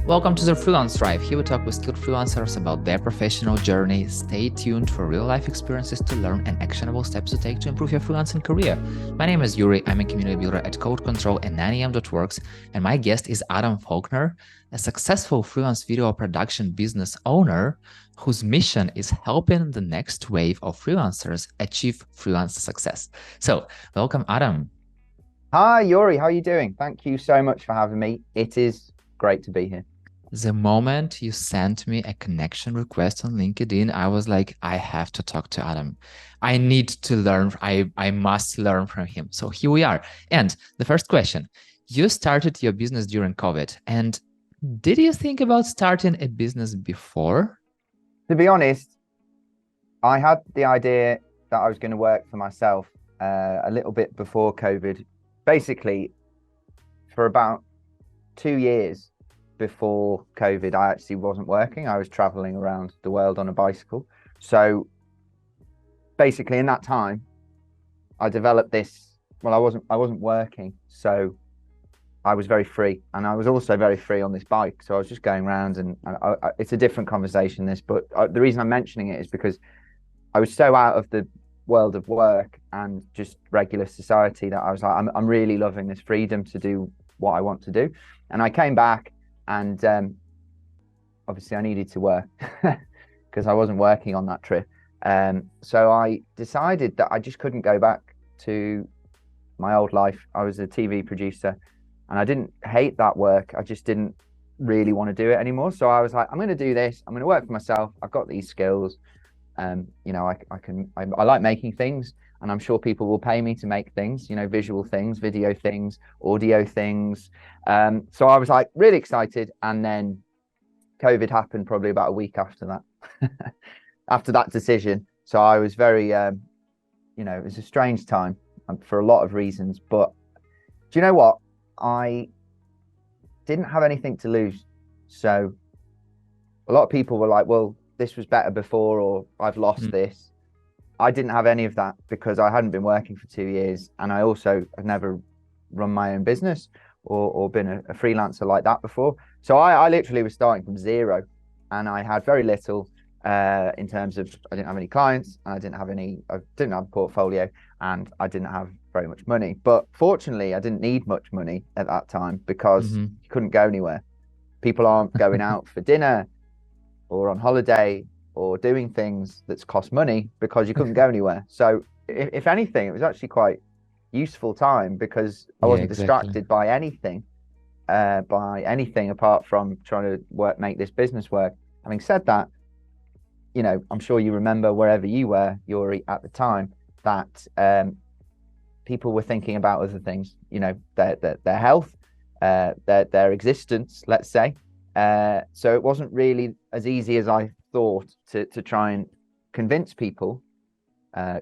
Welcome to the Freelance Drive. Here we talk with skilled freelancers about their professional journey. Stay tuned for real-life experiences to learn and actionable steps to take to improve your freelancing career. My name is Yuri. I'm a community builder at Code Control and 9am.works, and my guest is Adam Faulkner, a successful freelance video production business owner whose mission is helping the next wave of freelancers achieve freelance success. So, welcome, Adam. Hi, Yuri. How are you doing? Thank you so much for having me. It is great to be here. The moment you sent me a connection request on LinkedIn, I was like, I have to talk to Adam. I need to learn. I must learn from him. So here we are. And the first question, you started your business during COVID. And did you think about starting a business before? To be honest, I had the idea that I was going to work for myself a little bit before COVID. Basically, for about 2 years before COVID, I actually wasn't working. I was traveling around the world on a bicycle. So basically in that time, I developed this, well, I wasn't working. So I was very free, and I was also very free on this bike. So I was just going around, and it's a different conversation, this, but the reason I'm mentioning it is because I was so out of the world of work and just regular society that I was like, I'm really loving this freedom to do what I want to do. And I came back, and obviously I needed to work because I wasn't working on that trip. So I decided that I just couldn't go back to my old life. I was a TV producer, and I didn't hate that work. I just didn't really want to do it anymore. So I was like, I'm going to do this. I'm going to work for myself. I've got these skills. You know, I like making things, and I'm sure people will pay me to make things, you know, visual things, video things, audio things. So I was like really excited. And then COVID happened probably about a week after that, after that decision. So I was very, you know, it was a strange time for a lot of reasons. But do you know what? I didn't have anything to lose. So a lot of people were like, well, this was better before, or I've lost this. I didn't have any of that because I hadn't been working for 2 years, and I also had never run my own business or been a freelancer like that before. So I literally was starting from zero, and I had very little in terms of, I didn't have any clients, I didn't have a portfolio, and I didn't have very much money. But fortunately, I didn't need much money at that time because you couldn't go anywhere. People aren't going out for dinner or on holiday or doing things that's cost money because you couldn't go anywhere. So if anything, it was actually quite useful time because I wasn't distracted by anything apart from trying to make this business work. Having said that, you know, I'm sure you remember wherever you were, Yuri, at the time, that people were thinking about other things, you know, their health, their existence, let's say. So it wasn't really as easy as I thought to try and convince people,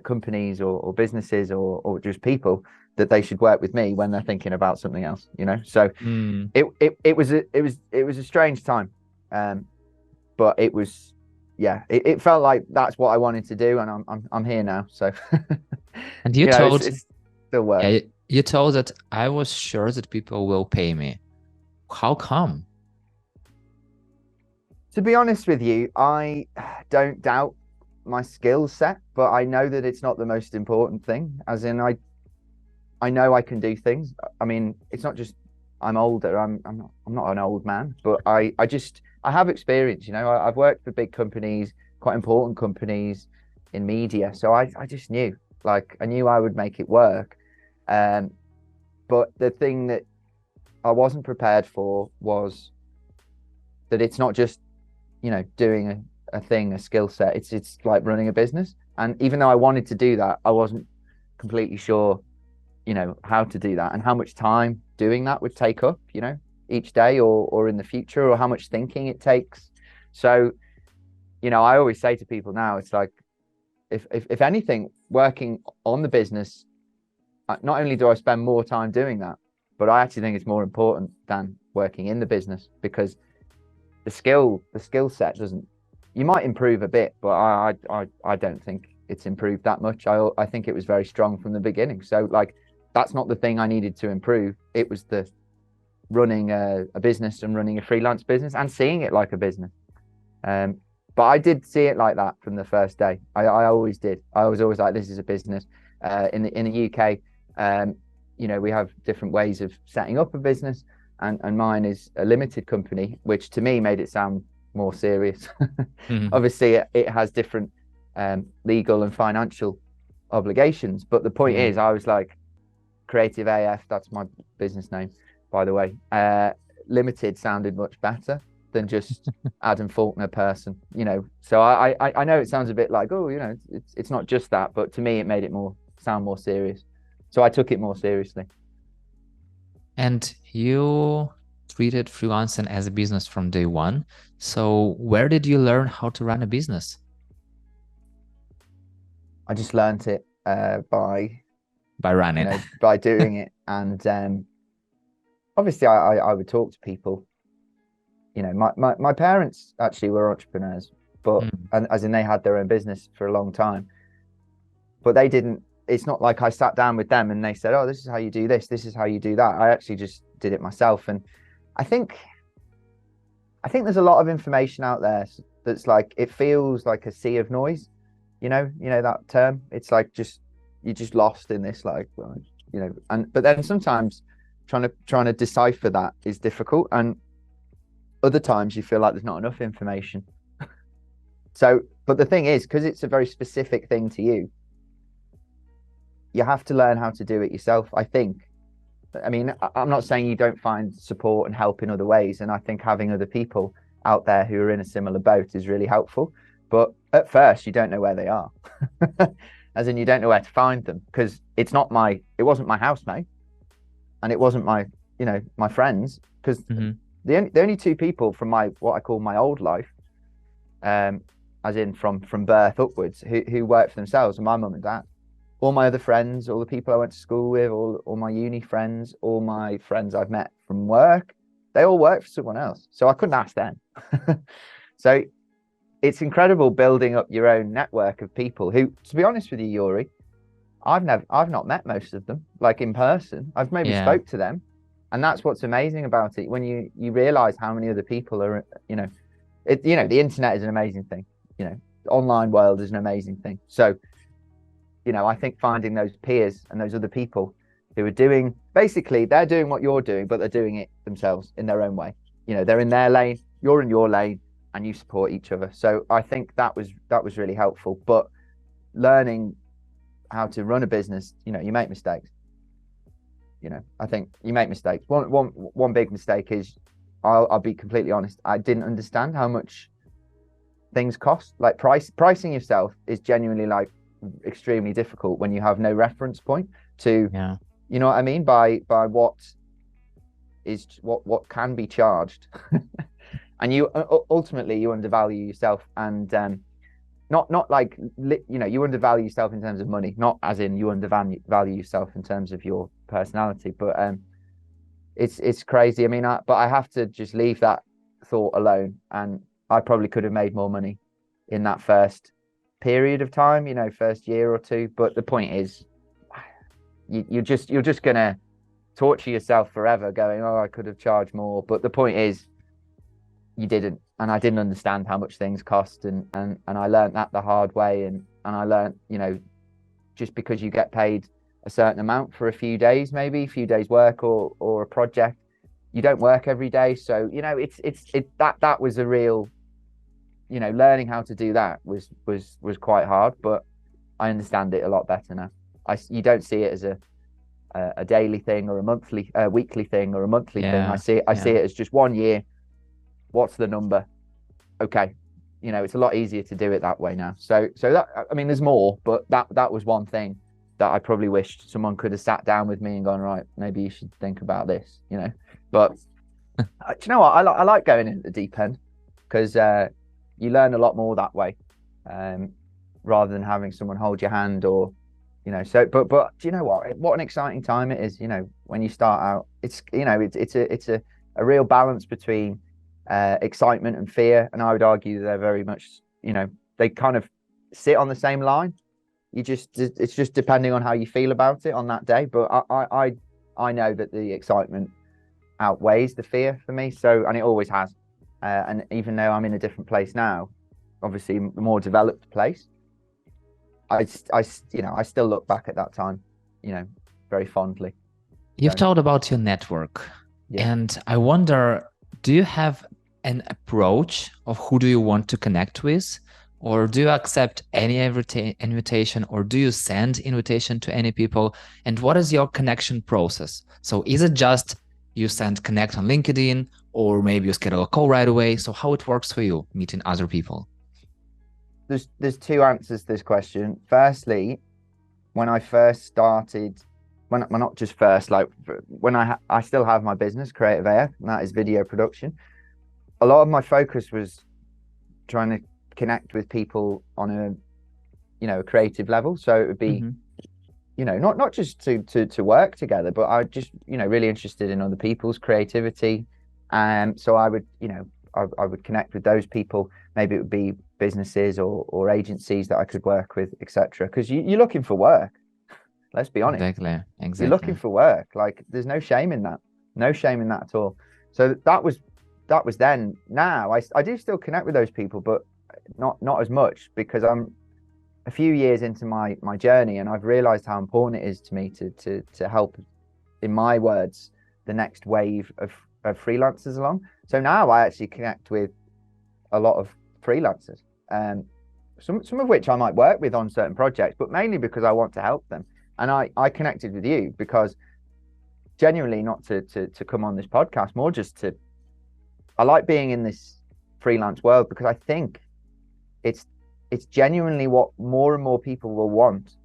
companies or businesses or just people, that they should work with me when they're thinking about something else, you know. So it was a strange time, but it was, yeah, it felt like that's what I wanted to do, and I'm here now. So and you told it's still work. Yeah, you told that I was sure that people will pay me. How come? To be honest with you, I don't doubt my skill set, but I know that it's not the most important thing. As in, I know I can do things. I mean, it's not just I'm older. I'm not an old man, but I have experience. You know, I've worked for big companies, quite important companies in media. So I just knew, like, I knew I would make it work. But the thing that I wasn't prepared for was that it's not just, you know, doing a skill set. It's like running a business. And even though I wanted to do that, I wasn't completely sure, you know, how to do that and how much time doing that would take up, you know, each day or in the future, or how much thinking it takes. So, you know, I always say to people now, it's like, if anything, working on the business, not only do I spend more time doing that, but I actually think it's more important than working in the business, because the skill set doesn't, you might improve a bit, but I don't think it's improved that much. I think it was very strong from the beginning. So like, that's not the thing I needed to improve. It was the running a business and running a freelance business and seeing it like a business. But I did see it like that from the first day. I always did. I was always like, this is a business. In the UK, we have different ways of setting up a business, and mine is a limited company, which to me made it sound more serious. Obviously, it has different legal and financial obligations, but the point is, I was like, Creative AF, that's my business name, by the way. Limited sounded much better than just Adam Faulkner person, So I know it sounds a bit like, it's not just that, but to me it made it sound more serious. So I took it more seriously. And you treated freelancing as a business from day one. So where did you learn how to run a business? I just learned it by running, by doing it. And obviously I would talk to people. My parents actually were entrepreneurs, but and as in they had their own business for a long time, but they didn't. It's not like I sat down with them and they said, oh, this is how you do this, this is how you do that. I actually just did it myself. And I think there's a lot of information out there that's like, it feels like a sea of noise, that term. It's like you're just lost in this, like, but then sometimes trying to decipher that is difficult, and other times you feel like there's not enough information. So, but the thing is, because it's a very specific thing to you, you have to learn how to do it yourself, I think. I mean, I'm not saying you don't find support and help in other ways, and I think having other people out there who are in a similar boat is really helpful. But at first, you don't know where they are, as in you don't know where to find them, because it wasn't my housemate, and it wasn't my friends, because the only two people from what I call my old life, as in from birth upwards, who worked for themselves, are my mum and dad. All my other friends, all the people I went to school with, all my uni friends, all my friends I've met from work, they all work for someone else. So I couldn't ask them. So it's incredible building up your own network of people who, to be honest with you, Yuri, I've not met most of them, like in person. I've maybe spoke to them. And that's what's amazing about it. When you realize how many other people are, the internet is an amazing thing. The online world is an amazing thing. So, I think finding those peers and those other people who are they're doing what you're doing, but they're doing it themselves in their own way. They're in their lane, you're in your lane, and you support each other. So I think that was really helpful. But learning how to run a business, you make mistakes. I think you make mistakes. One big mistake is, I'll be completely honest, I didn't understand how much things cost. Like pricing yourself is genuinely like extremely difficult when you have no reference point to, you know what I mean, by what can be charged. And you ultimately you undervalue yourself, and not like you undervalue yourself in terms of money, not as in you undervalue yourself in terms of your personality, but it's crazy. I mean, but I have to just leave that thought alone, and I probably could have made more money in that first period of time, first year or two. But the point is, you're just gonna torture yourself forever going, oh, I could have charged more. But the point is, you didn't, and I didn't understand how much things cost, and I learned that the hard way, and I learned, just because you get paid a certain amount for a few days work or a project, you don't work every day. So that was a real, learning how to do that was quite hard, but I understand it a lot better now. You don't see it as a daily thing or a weekly thing or a monthly thing. I see it as just 1 year. What's the number? Okay. It's a lot easier to do it that way now. So that, I mean, there's more, but that was one thing that I probably wished someone could have sat down with me and gone, right, maybe you should think about this, but do you know what? I like going in at the deep end, because you learn a lot more that way, rather than having someone hold your hand or, so, but do you know what an exciting time it is, when you start out. It's, it's a real balance between excitement and fear, and I would argue they're very much, they kind of sit on the same line. It's just depending on how you feel about it on that day. But I know that the excitement outweighs the fear for me. So, and it always has. And even though I'm in a different place now, obviously a more developed place, I still look back at that time, very fondly. You've talked about your network, and I wonder, do you have an approach of who do you want to connect with? Or do you accept any invitation, or do you send invitation to any people? And what is your connection process? So is it just you send connect on LinkedIn, or maybe you schedule a call right away? So how it works for you meeting other people? There's two answers to this question. Firstly, when I first started, when not just first, like when I still have my business, Creative AF, and that is video production. A lot of my focus was trying to connect with people on a creative level. So it would be not just to work together, but I just really interested in other people's creativity, and so I would I would connect with those people. Maybe it would be businesses or agencies that I could work with, etc. Because you're looking for work, let's be honest. Exactly. You're looking for work. Like, there's no shame in that at all. So that was then. Now I do still connect with those people, but not as much, because I'm a few years into my journey, and I've realized how important it is to me to help, in my words, the next wave of freelancers along. So now I actually connect with a lot of freelancers, some of which I might work with on certain projects, but mainly because I want to help them. And I connected with you because, genuinely, not to come on this podcast, more just I like being in this freelance world, because I think it's genuinely what more and more people will want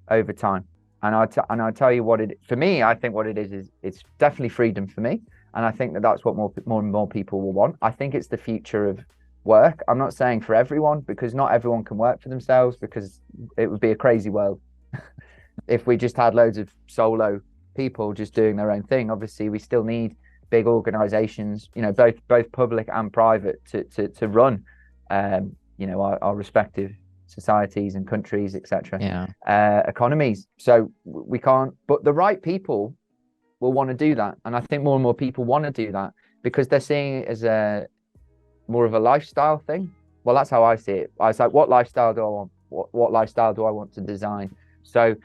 over time. And I'll tell you what for me, I think what it is it's definitely freedom for me. And I think that's what more and more people will want. I think it's the future of work. I'm not saying for everyone, because not everyone can work for themselves, because it would be a crazy world if we just had loads of solo people just doing their own thing. Obviously, we still need big organizations, both public and private, to run our respective societies and countries, etc. Economies. So we can't, but the right people will want to do that. And I think more and more people want to do that, because they're seeing it as more of a lifestyle thing. Well, that's how I see it. I was like, what lifestyle do I want? What lifestyle do I want to design? So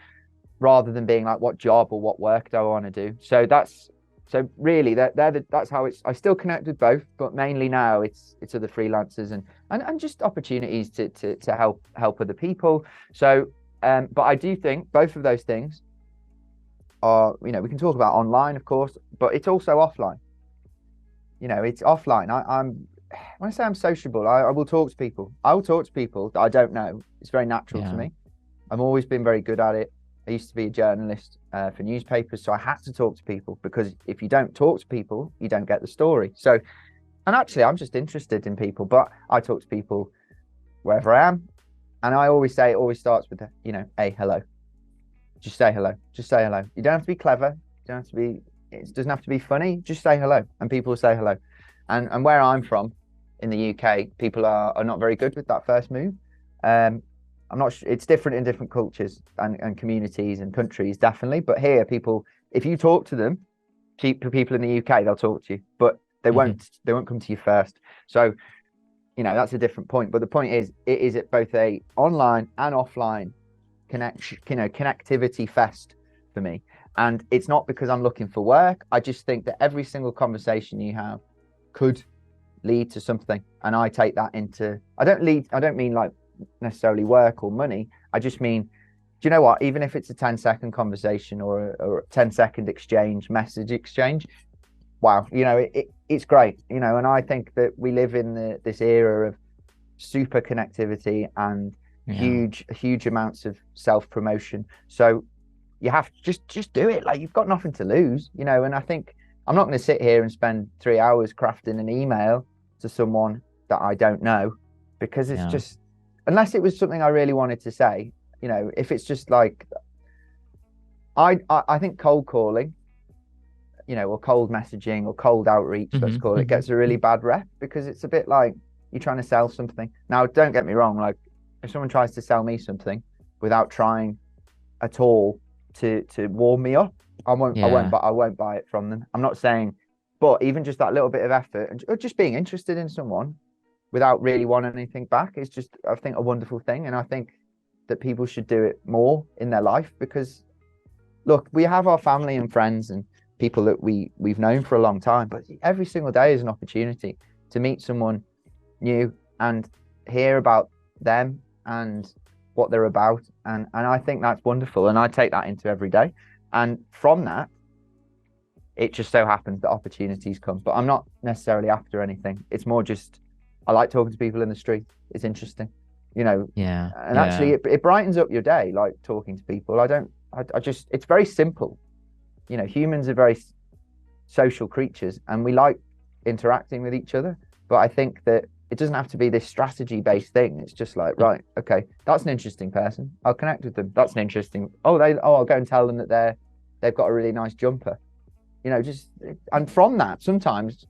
rather than being like, what job or what work do I want to do? So really that's how I still connect with both, but mainly now it's other freelancers and just opportunities to help other people. So but I do think both of those things are, we can talk about online, of course, but it's also offline. It's offline. When I say I'm sociable, I will talk to people. I will talk to people that I don't know. It's very natural to me. I've always been very good at it. I used to be a journalist for newspapers, so I had to talk to people, because if you don't talk to people, you don't get the story. So, and actually, I'm just interested in people, but I talk to people wherever I am, and I always say it always starts with a hello. Just say hello. Just say hello. You don't have to be clever. It doesn't have to be funny. Just say hello, and people will say hello. And where I'm from, in the UK, people are not very good with that first move. I'm not sure, it's different in different cultures and communities and countries, definitely. But here, people, if you talk to them, people in the UK, they'll talk to you, but they won't come to you first. So, that's a different point. But the point is, it is at both a online and offline connectivity fest for me. And it's not because I'm looking for work. I just think that every single conversation you have could lead to something. And I take that into, I don't mean like necessarily work or money. I just mean, do you know what, even if it's a 10-second conversation or a 10-second message exchange, wow, it's great, and I think that we live in this era of super connectivity and huge amounts of self-promotion. So you have to just do it. Like, you've got nothing to lose, and I think I'm not going to sit here and spend 3 hours crafting an email to someone that I don't know, because it's just, unless it was something I really wanted to say, if it's just like, I think cold calling, or cold messaging or cold outreach, let's call it, gets a really bad rep, because it's a bit like you're trying to sell something. Now, don't get me wrong, like, if someone tries to sell me something without trying at all to warm me up, I won't, Yeah. I won't buy it from them. I'm not saying, but even just that little bit of effort and or just being interested in someone without really wanting anything back is just, I think, a wonderful thing. And I think that people should do it more in their life because, look, we have our family and friends and people that we've known for a long time, but every single day is an opportunity to meet someone new and hear about them and what they're about. And I think that's wonderful. And I take that into every day. And from that, it just so happens that opportunities come. But I'm not necessarily after anything. It's more just I like talking to people in the street. It's interesting, you know. Yeah. And Yeah. actually, it brightens up your day, like talking to people. I just, it's very simple. You know, humans are very social creatures and we like interacting with each other. But I think that it doesn't have to be this strategy based thing. It's just like, right, okay, that's an interesting person. I'll connect with them. That's an interesting. I'll go and tell them that they've got a really nice jumper. You know, just and from that, sometimes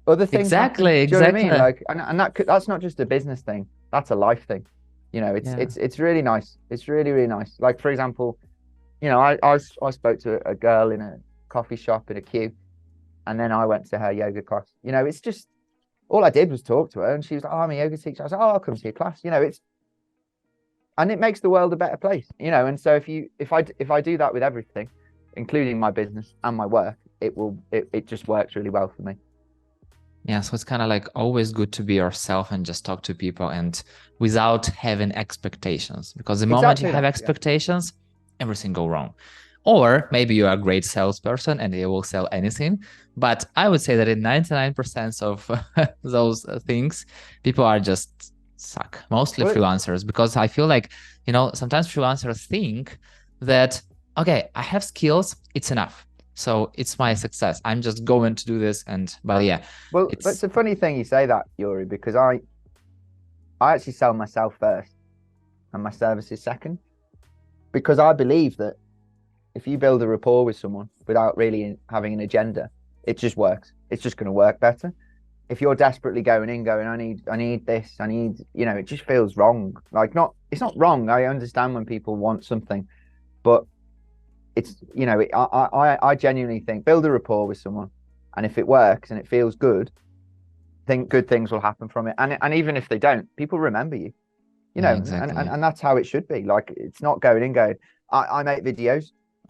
other things happen. Exactly. Do you know what I mean? Exactly. Like, and that's not just a business thing. That's a life thing. You know, Yeah. it's really nice. It's really really nice. Like for example, you know, I spoke to a girl in a coffee shop in a queue, and then I went to her yoga class. You know, it's just all I did was talk to her, and she was like, "Oh, I'm a yoga teacher." I was like, "Oh, I'll come to your class." You know, and it makes the world a better place. You know, and so if I do that with everything, including my business and my work, it just works really well for me. Yeah, so it's kind of like always good to be yourself and just talk to people and without having expectations. Because the moment you Exactly have that. Yeah. expectations, everything go wrong. Or maybe you're a great salesperson and you will sell anything. But I would say that in 99% of those things, people are just suck, mostly Well, freelancers, because I feel like, sometimes freelancers think that, okay, I have skills, it's enough. So it's my success. I'm just going to do this. But yeah, well, that's it's a funny thing you say that, Yuri, because I actually sell myself first and my services second, because I believe that if you build a rapport with someone without really having an agenda, it just works. It's just going to work better. If you're desperately going, I need this, it just feels wrong. Like it's not wrong. I understand when people want something, but it's, I genuinely think build a rapport with someone, and if it works and it feels good, think good things will happen from it. And even if they don't, people remember you, yeah, exactly. and that's how it should be. Like it's not going, I make videos.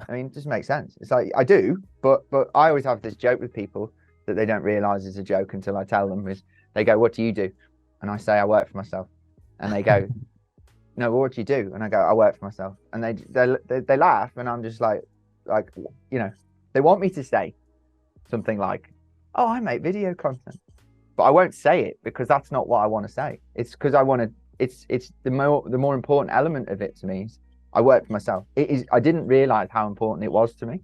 I mean, it doesn't make sense. It's like I do, but I always have this joke with people that they don't realize is a joke until I tell them is they go, "What do you do?" And I say, "I work for myself." And they go, "No, well, what do you do?" And I go, "I work for myself." And they laugh, and I'm just like, they want me to say something like, "Oh, I make video content," but I won't say it because that's not what I want to say. It's because I want to. It's the more important element of it to me is I work for myself. It is. I didn't realize how important it was to me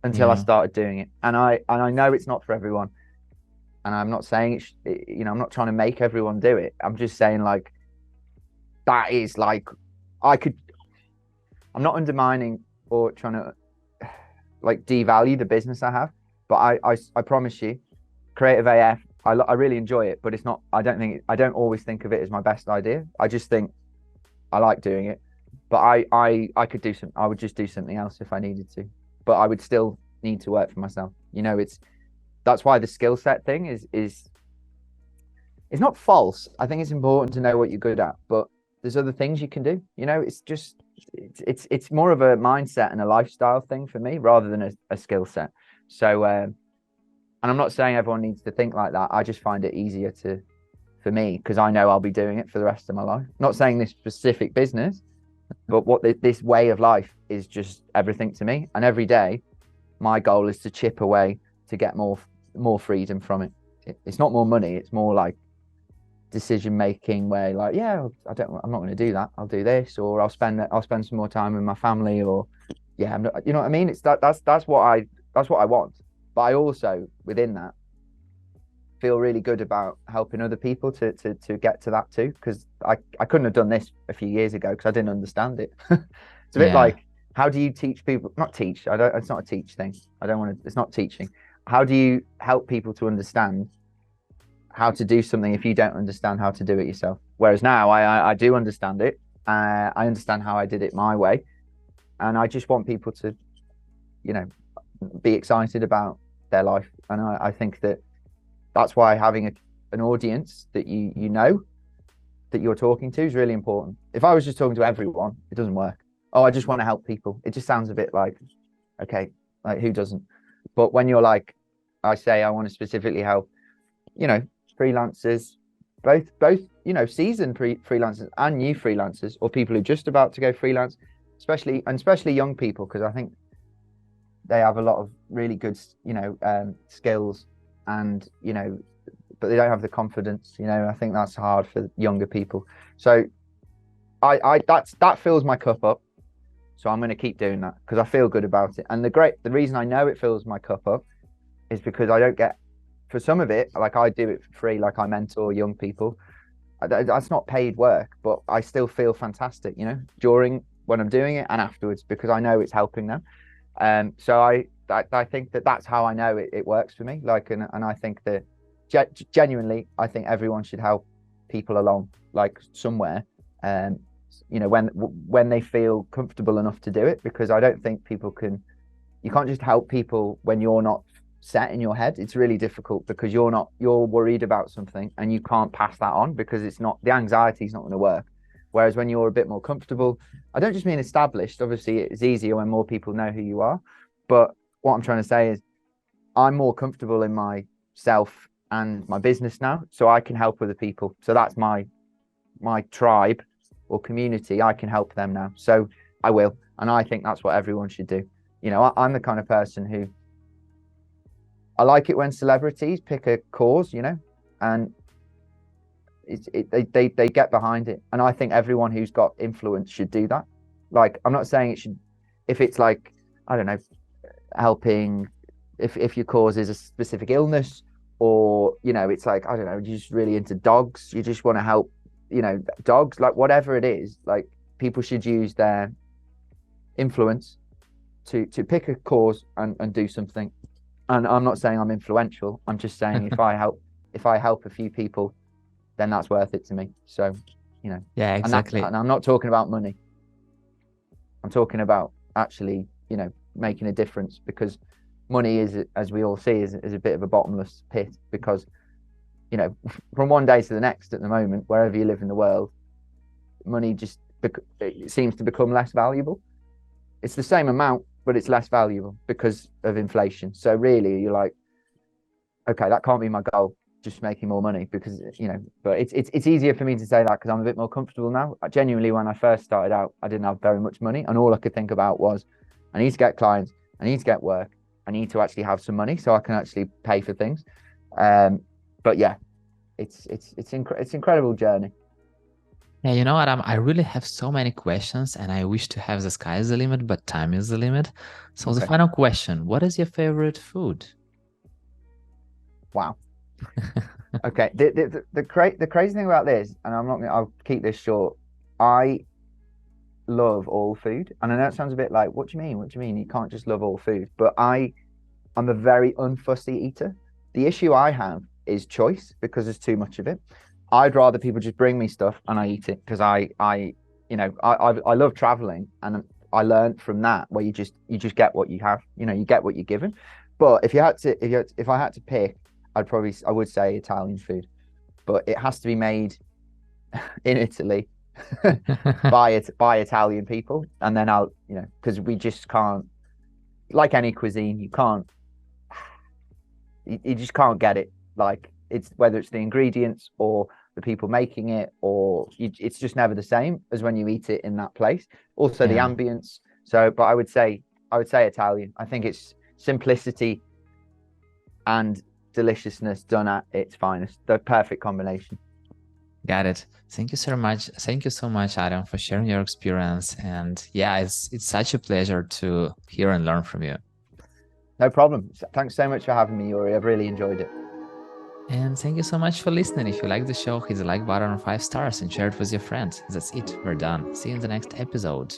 until I Yeah. started doing it, and I know it's not for everyone. And I'm not saying I'm not trying to make everyone do it. I'm just saying like that is like I could. I'm not undermining or trying to like devalue the business I have, but I promise you, creative AF. I really enjoy it, but it's not. I don't always think of it as my best idea. I just think I like doing it, but I could do some. I would just do something else if I needed to, but I would still need to work for myself. That's why the skill set thing is it's not false. I think it's important to know what you're good at, but there's other things you can do. It's just it's more of a mindset and a lifestyle thing for me rather than a skill set. So, and I'm not saying everyone needs to think like that. I just find it easier for me because I know I'll be doing it for the rest of my life. Not saying this specific business, but this way of life is just everything to me. And every day, my goal is to chip away to get more freedom from it. It's not more money. It's more like decision making where like, yeah, I'm not going to do that. I'll do this, or I'll spend some more time with my family, or yeah, you know what I mean? It's that's what I want. But I also within that feel really good about helping other people to get to that too, because I couldn't have done this a few years ago because I didn't understand it. It's a bit Yeah. like, how do you teach people? Not teach. I don't. It's not a teach thing. I don't want to. It's not teaching. How do you help people to understand how to do something if you don't understand how to do it yourself? Whereas now I do understand it. I understand how I did it my way, and I just want people to be excited about their life. And I think that's why having an audience that that you're talking to is really important. If I was just talking to everyone, it doesn't work. Oh, I just want to help people. It just sounds a bit like, okay, like who doesn't? But when you're like, I say I want to specifically help, freelancers, both seasoned freelancers and new freelancers, or people who are just about to go freelance, especially young people, because I think they have a lot of really good skills, and but they don't have the confidence. I think that's hard for younger people. So that fills my cup up. So I'm going to keep doing that because I feel good about it. And the reason I know it fills my cup up is because I don't get, for some of it, like I do it for free, like I mentor young people. That's not paid work, but I still feel fantastic, during when I'm doing it and afterwards, because I know it's helping them. So I think that's how I know it works for me. Like, and I think that genuinely, I think everyone should help people along, like somewhere, when they feel comfortable enough to do it, because I don't think you can't just help people when you're not set in your head. It's really difficult because you're worried about something and you can't pass that on because the anxiety is not going to work. Whereas when you're a bit more comfortable, I don't just mean established, obviously it's easier when more people know who you are, but what I'm trying to say is I'm more comfortable in myself and my business now, so I can help other people. So that's my tribe or community. I can help them now, so I will. And I think that's what everyone should do. I'm the kind of person who, I like it when celebrities pick a cause, and they get behind it. And I think everyone who's got influence should do that. Like, I'm not saying it should, if it's like, I don't know, helping, if your cause is a specific illness, or, it's like, I don't know, you're just really into dogs, you just want to help, dogs, like whatever it is, like people should use their influence to pick a cause and do something. And I'm not saying I'm influential. I'm just saying if I help a few people, then that's worth it to me. So, Yeah, exactly. And I'm not talking about money. I'm talking about actually, making a difference, because money is, as we all see, is a bit of a bottomless pit, because, from one day to the next at the moment, wherever you live in the world, money just it seems to become less valuable. It's the same amount, but it's less valuable because of inflation. So really, you're like, okay, that can't be my goal, just making more money, because but it's easier for me to say that because I'm a bit more comfortable now. Genuinely, when I first started out, I didn't have very much money, and all I could think about was, I need to get clients, I need to get work, I need to actually have some money so I can actually pay for things. But yeah, it's incredible journey. Yeah, Adam, I really have so many questions and I wish to have the sky is the limit, but time is the limit. So the final question, what is your favorite food? Wow. Okay. The crazy thing about this, and I'll keep this short. I love all food. And I know it sounds a bit like, what do you mean? What do you mean? You can't just love all food. But I'm a very unfussy eater. The issue I have is choice, because there's too much of it. I'd rather people just bring me stuff and I eat it, because I love traveling, and I learned from that, where you just get what you have, you get what you're given. But if I had to pick, I would say Italian food, but it has to be made in Italy by Italian people, and then because we just can't, like any cuisine, you just can't get it. Like, it's whether it's the ingredients or the people making it, or it's just never the same as when you eat it in that place. Also, the ambience. So, but I would say Italian. I think it's simplicity and deliciousness done at its finest. The perfect combination. Got it. Thank you so much. Thank you so much, Adam, for sharing your experience. And yeah, it's such a pleasure to hear and learn from you. No problem. Thanks so much for having me, Yuri. I've really enjoyed it. And thank you so much for listening. If you like the show, hit the like button on 5 stars and share it with your friends. That's it. We're done. See you in the next episode.